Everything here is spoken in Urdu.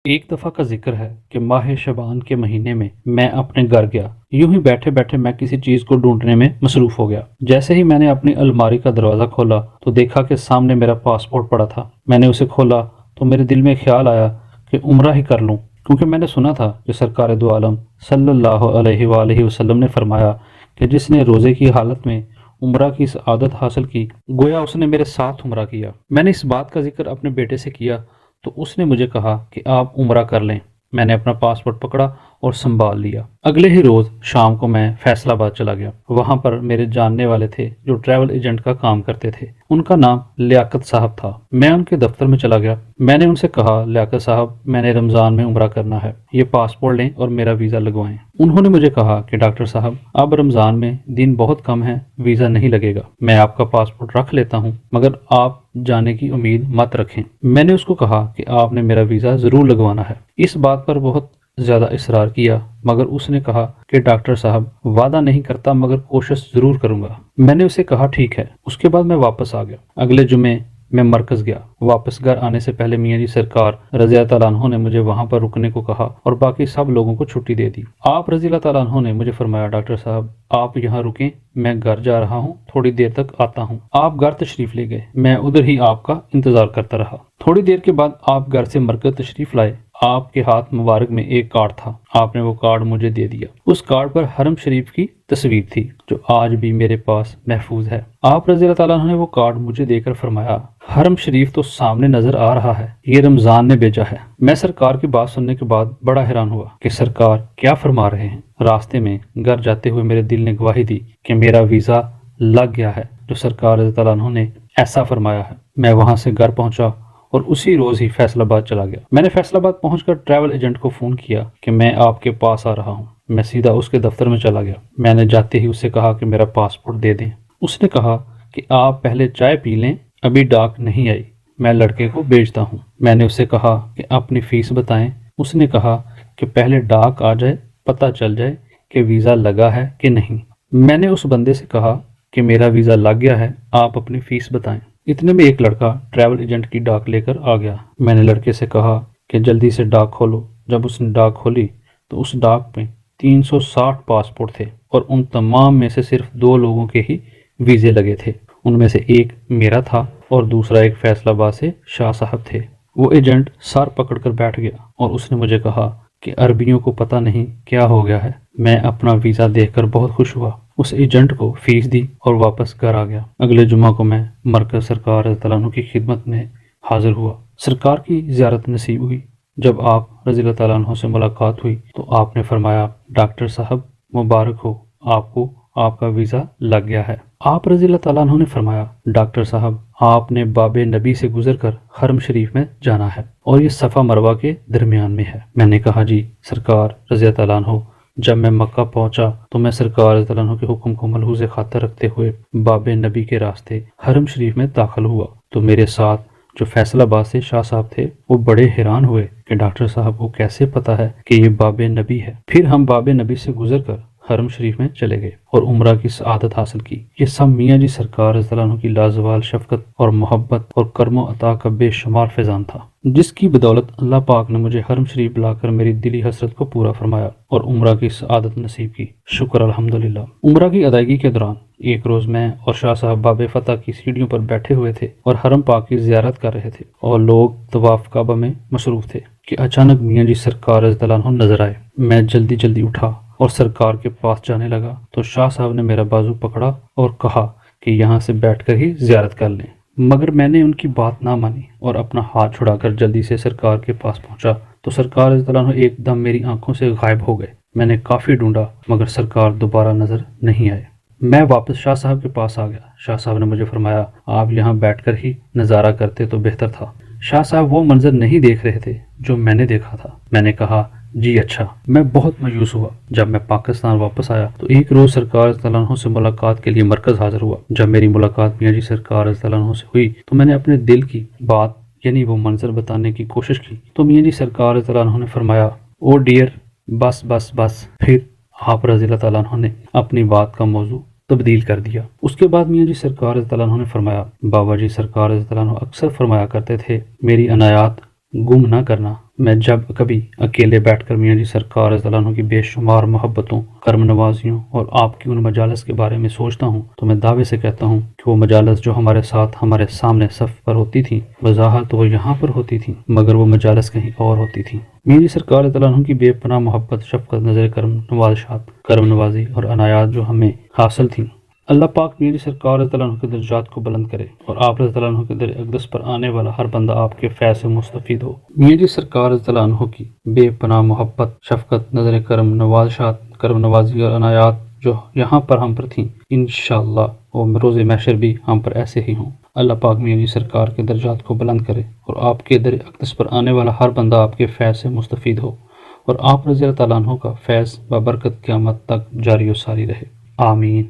ایک دفعہ کا ذکر ہے کہ ماہ شعبان کے مہینے میں میں اپنے گھر گیا۔ یوں ہی بیٹھے بیٹھے میں کسی چیز کو ڈھونڈنے میں مصروف ہو گیا۔ جیسے ہی میں نے اپنی الماری کا دروازہ کھولا تو دیکھا کہ سامنے میرا پاسپورٹ پڑا تھا۔ میں نے اسے کھولا تو میرے دل میں خیال آیا کہ عمرہ ہی کر لوں، کیونکہ میں نے سنا تھا کہ سرکار دو عالم صلی اللہ علیہ وآلہ وسلم نے فرمایا کہ جس نے روزے کی حالت میں عمرہ کی سعادت حاصل کی گویا اس نے میرے ساتھ عمرہ کیا۔ میں نے اس بات کا ذکر اپنے بیٹے سے کیا تو اس نے مجھے کہا کہ آپ عمرہ کر لیں۔ میں نے اپنا پاسپورٹ پکڑا اور سنبھال لیا۔ اگلے ہی روز شام کو میں فیصل آباد چلا گیا۔ وہاں پر میرے جاننے والے تھے جو ٹریول ایجنٹ کا کام کرتے تھے۔ ان کا نام لیاقت صاحب تھا۔ میں ان کے دفتر میں چلا گیا۔ میں نے ان سے کہا، لیاقت صاحب، میں نے رمضان میں عمرہ کرنا ہے، یہ پاسپورٹ لیں اور میرا ویزا لگوائیں۔ انہوں نے مجھے کہا کہ ڈاکٹر صاحب، اب رمضان میں دن بہت کم ہیں، ویزا نہیں لگے گا۔ میں آپ کا پاسپورٹ رکھ لیتا ہوں، مگر آپ جانے کی امید مت رکھیں۔ میں نے اس کو کہا کہ آپ نے میرا ویزا ضرور لگوانا ہے۔ اس بات پر بہت زیادہ اصرار کیا، مگر اس نے کہا کہ ڈاکٹر صاحب، وعدہ نہیں کرتا مگر کوشش ضرور کروں گا۔ میں نے اسے کہا ٹھیک ہے۔ اس کے بعد میں واپس آ گیا۔ اگلے جمعے میں مرکز گیا۔ واپس گھر آنے سے پہلے میاں جی سرکار رضی اللہ تعالیٰ عنہ نے مجھے وہاں پر رکنے کو کہا اور باقی سب لوگوں کو چھٹی دے دی۔ آپ رضی اللہ تعالیٰ عنہ نے مجھے فرمایا، ڈاکٹر صاحب آپ یہاں رکیں، میں گھر جا رہا ہوں، تھوڑی دیر تک آتا ہوں۔ آپ گھر تشریف لے گئے۔ میں ادھر ہی آپ کا انتظار کرتا رہا۔ تھوڑی دیر کے بعد آپ گھر سے مرکز تشریف لائے۔ آپ کے ہاتھ مبارک میں ایک کارڈ تھا۔ آپ نے وہ کارڈ مجھے دے دیا۔ اس کارڈ پر حرم شریف کی تصویر تھی جو آج بھی میرے پاس محفوظ ہے۔ آپ رضی اللہ تعالیٰ عنہ نے وہ کارڈ مجھے دے کر فرمایا، حرم شریف تو سامنے نظر آ رہا ہے، یہ رمضان نے بھیجا ہے۔ میں سرکار کی بات سننے کے بعد بڑا حیران ہوا کہ سرکار کیا فرما رہے ہیں۔ راستے میں گھر جاتے ہوئے میرے دل نے گواہی دی کہ میرا ویزا لگ گیا ہے، جو سرکار رضی اللہ عنہ نے ایسا فرمایا ہے۔ میں وہاں سے گھر پہنچا اور اسی روز ہی فیصل آباد چلا گیا۔ میں نے فیصل آباد پہنچ کر ٹریول ایجنٹ کو فون کیا کہ میں آپ کے پاس آ رہا ہوں۔ میں سیدھا اس کے دفتر میں چلا گیا۔ میں نے جاتے ہی اس سے کہا کہ میرا پاسپورٹ دے دیں۔ اس نے کہا کہ آپ پہلے چائے پی لیں، ابھی ڈاک نہیں آئی، میں لڑکے کو بھیجتا ہوں۔ میں نے اس سے کہا کہ اپنی فیس بتائیں۔ اس نے کہا کہ پہلے ڈاک آ جائے، پتہ چل جائے کہ ویزا لگا ہے کہ نہیں۔ میں نے اس بندے سے کہا کہ میرا ویزا لگ گیا ہے، آپ اپنی فیس بتائیں۔ اتنے میں ایک لڑکا ٹریول ایجنٹ کی ڈاک لے کر آ گیا۔ میں نے لڑکے سے کہا کہ جلدی سے ڈاک کھولو۔ جب اس نے ڈاک کھولی تو اس ڈاک میں 360 پاسپورٹ تھے اور ان تمام میں سے صرف 2 لوگوں کے ہی ویزے لگے تھے۔ ان میں سے ایک میرا تھا اور دوسرا ایک فیصل آباد سے شاہ صاحب تھے۔ وہ ایجنٹ سر پکڑ کر بیٹھ گیا اور اس نے مجھے کہا کہ عربیوں کو پتہ نہیں کیا ہو گیا ہے۔ میں اپنا ویزا دیکھ کر بہت خوش ہوا۔ اس ایجنٹ کو فیس دی اور واپس گھر آ گیا۔ اگلے جمعہ کو میں مرکز سرکار رضی اللہ عنہ کی خدمت میں حاضر ہوا۔ سرکار کی زیارت نصیب ہوئی۔ جب آپ رضی اللہ تعالیٰ عنہ سے ملاقات ہوئی تو آپ نے فرمایا، ڈاکٹر صاحب مبارک ہو، آپ کو آپ کا ویزا لگ گیا ہے۔ آپ رضی اللہ تعالیٰ عنہ نے فرمایا، ڈاکٹر صاحب آپ نے باب نبی سے گزر کر حرم شریف میں جانا ہے اور یہ صفا مروہ کے درمیان میں ہے۔ میں نے کہا جی سرکار رضی اللہ تعالیٰ عنہ۔ جب میں مکہ پہنچا تو میں سرکار رضی اللہ عنہ کے حکم کو ملحوظ خاطر رکھتے ہوئے باب نبی کے راستے حرم شریف میں داخل ہوا تو میرے ساتھ جو فیصل آباد سے شاہ صاحب تھے وہ بڑے حیران ہوئے کہ ڈاکٹر صاحب کو کیسے پتہ ہے کہ یہ باب نبی ہے۔ پھر ہم باب نبی سے گزر کر حرم شریف میں چلے گئے اور عمرہ کی سعادت حاصل کی۔ یہ سب میاں جی سرکار رضی اللہ عنہ کی لازوال شفقت اور محبت اور کرم و عطا کا بے شمار فیضان تھا، جس کی بدولت اللہ پاک نے مجھے حرم شریف بلا کر میری دلی حسرت کو پورا فرمایا اور عمرہ کی سعادت نصیب کی۔ شکر الحمدللہ۔ عمرہ کی ادائیگی کے دوران ایک روز میں اور شاہ صاحب باب فتح کی سیڑھیوں پر بیٹھے ہوئے تھے اور حرم پاک کی زیارت کر رہے تھے اور لوگ طواف کعبہ میں مصروف تھے کہ اچانک میاں جی سرکار رضی اللہ عنہ نظر آئے۔ میں جلدی جلدی اٹھا اور سرکار کے پاس جانے لگا تو شاہ صاحب نے میرا بازو پکڑا اور کہا کہ یہاں سے بیٹھ کر ہی زیارت کر لیں، مگر میں نے ان کی بات نہ مانی اور اپنا ہاتھ چھڑا کر جلدی سے سرکار کے پاس پہنچا تو سرکار رضی اللہ عنہ ایک دم میری آنکھوں سے غائب ہو گئے۔ میں نے کافی ڈھونڈا مگر سرکار دوبارہ نظر نہیں آئے۔ میں واپس شاہ صاحب کے پاس آ گیا۔ شاہ صاحب نے مجھے فرمایا، آپ یہاں بیٹھ کر ہی نظارہ کرتے تو بہتر تھا۔ شاہ صاحب وہ منظر نہیں دیکھ رہے تھے جو میں نے دیکھا تھا۔ میں نے کہا جی اچھا۔ میں بہت مایوس ہوا۔ جب میں پاکستان واپس آیا تو ایک روز سرکار رضی اللہ عنہ سے ملاقات کے لیے مرکز حاضر ہوا۔ جب میری ملاقات میاں جی سرکار رضی اللہ عنہ سے ہوئی تو میں نے اپنے دل کی بات یعنی وہ منظر بتانے کی کوشش کی تو میاں جی سرکار رضی اللہ عنہ نے فرمایا، او ڈیئر بس بس بس۔ پھر آپ رضی اللہ تعالیٰ عنہ نے اپنی بات کا موضوع تبدیل کر دیا۔ اس کے بعد میاں جی سرکار رضی اللہ عنہ نے فرمایا، بابا جی سرکار رضی اللہ عنہ اکثر فرمایا کرتے تھے، میری عنایات گم نہ کرنا۔ میں جب کبھی اکیلے بیٹھ کر میاں جی سرکار رضی اللہ عنہ کی بے شمار محبتوں، کرم نوازیوں اور آپ کی ان مجالس کے بارے میں سوچتا ہوں تو میں دعوے سے کہتا ہوں کہ وہ مجالس جو ہمارے ساتھ ہمارے سامنے صف پر ہوتی تھیں، بظاہر تو وہ یہاں پر ہوتی تھیں، مگر وہ مجالس کہیں اور ہوتی تھیں۔ میاں جی سرکار رضی اللہ عنہ کی بے پناہ محبت، شفقت، نظر کرم نوازشات، کرم نوازی اور عنایات جو ہمیں حاصل تھیں، اللہ پاک میاں جی سرکار رضی اللہ عنہ کے درجات کو بلند کرے اور آپ رضی اللہ عنہ کے در اقدس پر آنے والا ہر بندہ آپ کے فیض سے مستفید ہو۔ میاں جی سرکار رضی اللہ عنہ کی بے پناہ محبت، شفقت، نظر کرم نوازشات، کرم نوازی اور عنایات جو یہاں پر ہم پر تھیں، انشاءاللہ وہ روز محشر بھی ہم پر ایسے ہی ہوں۔ اللہ پاک میاں جی سرکار کے درجات کو بلند کرے اور آپ کے در اقدس پر آنے والا ہر بندہ آپ کے فیض سے مستفید ہو اور آپ رضی اللہ تعالیٰ عنہ کا فیض ببرکت قیامت تک جاری و ساری رہے، آمین۔